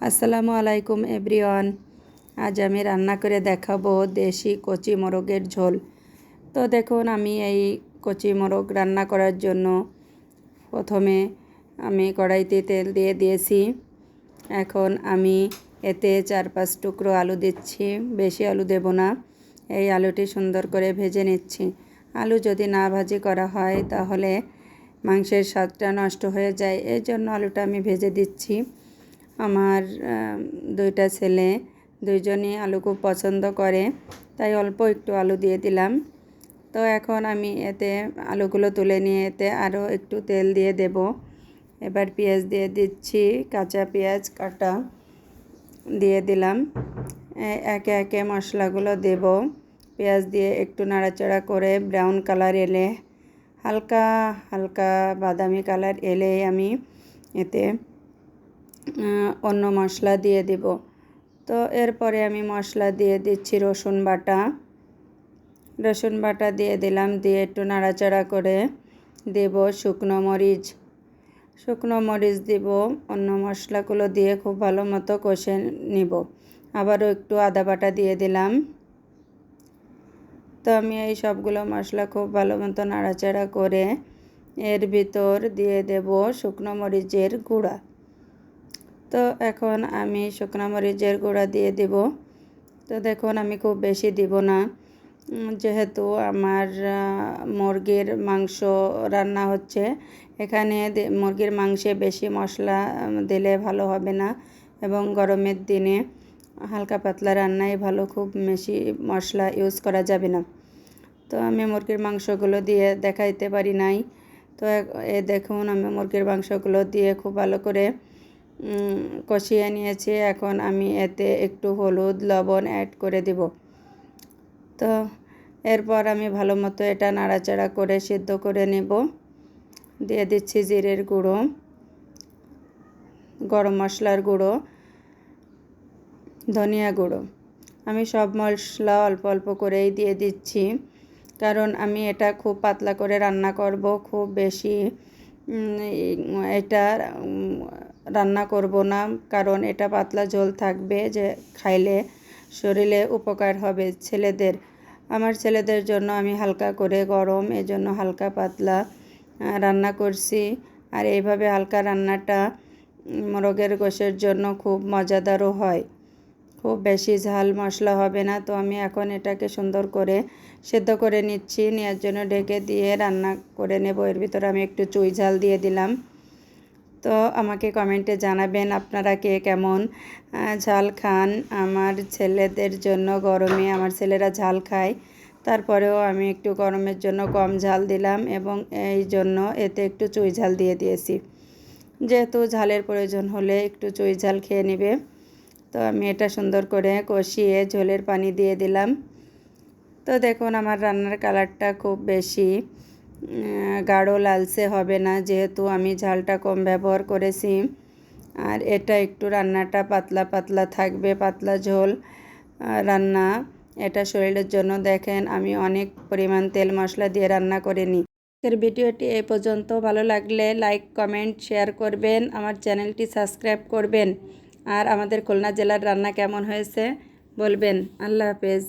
আসসালামু আলাইকুম এভরিওয়ান। আজ আমি রান্না করে দেখাবো দেশি কচি মোরগের ঝোল। তো দেখুন, আমি এই কচি মোরগ রান্না করার জন্য প্রথমে আমি কড়াইতে তেল দিয়ে দিয়েছি। এখন আমি এতে 4-5 টুকরো আলু দিচ্ছি, বেশি আলু দেব না। এই আলুটি সুন্দর করে ভেজে নিচ্ছি। আলু যদি না ভাজি করা হয় তাহলে মাংসের স্বাদটা নষ্ট হয়ে যায়, এই জন্য আলুটা আমি ভেজে দিচ্ছি। আমার দুইটা ছেলে দুইজনই আলু খুব পছন্দ করে, তাই অল্প একটু আলু দিয়ে দিলাম। তো এখন আমি এতে আলুগুলো তুলে নিয়ে এতে আরও একটু তেল দিয়ে দেব। এবার পেঁয়াজ দিয়ে দিচ্ছি, কাঁচা পেঁয়াজ কাটা দিয়ে দিলাম। একে একে মশলাগুলো দেব। পেঁয়াজ দিয়ে একটু নাড়াচাড়া করে ব্রাউন কালার এলে, হালকা হালকা বাদামি কালার এলে আমি এতে অন্য মশলা দিয়ে দেব। তো এরপরে আমি মশলা দিয়ে দিচ্ছি রসুন বাটা দিয়ে দিলাম। দিয়ে একটু নাড়াচাড়া করে দেব শুকনো মরিচ দেব। অন্য মশলাগুলো দিয়ে খুব ভালো মতো কষে নিব। আবারও একটু আদা বাটা দিয়ে দিলাম। তো আমি এই সবগুলো মশলা খুব ভালো মতো নাড়াচাড়া করে এর ভিতর দিয়ে দেব শুকনো মরিচের গুঁড়া। তো এখন আমি শুকনো মরিচের গুঁড়া দিয়ে দেব। তো দেখুন, আমি খুব বেশি দিব না, যেহেতু আমার মুরগির মাংস রান্না হচ্ছে। এখানে মুরগির মাংসে বেশি মশলা দিলে ভালো হবে না, এবং গরমের দিনে হালকা পাতলা রান্নাই ভালো, খুব বেশি মশলা ইউজ করা যাবে না। তো আমি মুরগির মাংসগুলো দিয়ে দেখাইতে পারি নাই। তো দেখুন, আমি মুরগির মাংসগুলো দিয়ে খুব ভালো করে কষিয়ে নিয়েছি। এখন আমি এতে একটু হলুদ লবণ অ্যাড করে দেব। তো এরপর আমি ভালো মতো এটা নাড়াচাড়া করে সিদ্ধ করে নেব। দিয়ে দিচ্ছি জিরের গুঁড়ো, গরম মশলার গুঁড়ো, ধনিয়া গুঁড়ো। আমি সব মশলা অল্প অল্প করেই দিয়ে দিচ্ছি, কারণ আমি এটা খুব পাতলা করে রান্না করব। খুব বেশি এটা রান্না করব না, কারণ এটা পাতলা ঝোল থাকবে, যে খাইলে শরীরে উপকার হবে ছেলেদের। আমার ছেলেদের জন্য আমি হালকা করে গরম, এজন্য হালকা পাতলা রান্না করছি। আর এইভাবে হালকা রান্নাটা মোরগের গোশের জন্য খুব মজাদারও হয়। খুব বেশি ঝাল মশলা হবে না। তো আমি এখন এটাকে সুন্দর করে সেদ্ধ করে নিচ্ছি। নেওয়ার জন্য ঢেকে দিয়ে রান্না করে নেব। এর ভিতরে আমি একটু চুই ঝাল দিয়ে দিলাম। তো আমাকে কমেন্টে জানাবেন আপনারা কে কেমন ঝাল খান। আমার ছেলেদের জন্য গরমে আমার ছেলেরা ঝাল খায়, তারপরেও আমি একটু গরমের জন্য কম ঝাল দিলাম, এবং এই জন্য এতে একটু চুই ঝাল দিয়ে দিয়েছি। যেহেতু ঝালের প্রয়োজন হলে একটু চুই ঝাল খেয়ে নেবে। তো আমি এটা সুন্দর করে কষিয়ে ঝোলের পানি দিয়ে দিলাম। তো দেখুন, আমার রান্নার কালারটা খুব বেশি গাঢ় লালচে হবে না, যেহেতু আমি ঝালটা কম ব্যবহার করেছি। আর এটা একটু রান্নাটা পাতলা পাতলা থাকবে, পাতলা ঝোল রান্না। এটা শরীরের জন্য, দেখেন আমি অনেক পরিমাণ তেল মশলা দিয়ে রান্না করে নিই। আজকের ভিডিওটি এই পর্যন্ত। ভালো লাগলে লাইক কমেন্ট শেয়ার করবেন, আমার চ্যানেলটি সাবস্ক্রাইব করবেন, আর আমাদের খুলনা জেলার রান্না কেমন হয়েছে বলবেন। আল্লাহ হাফেজ।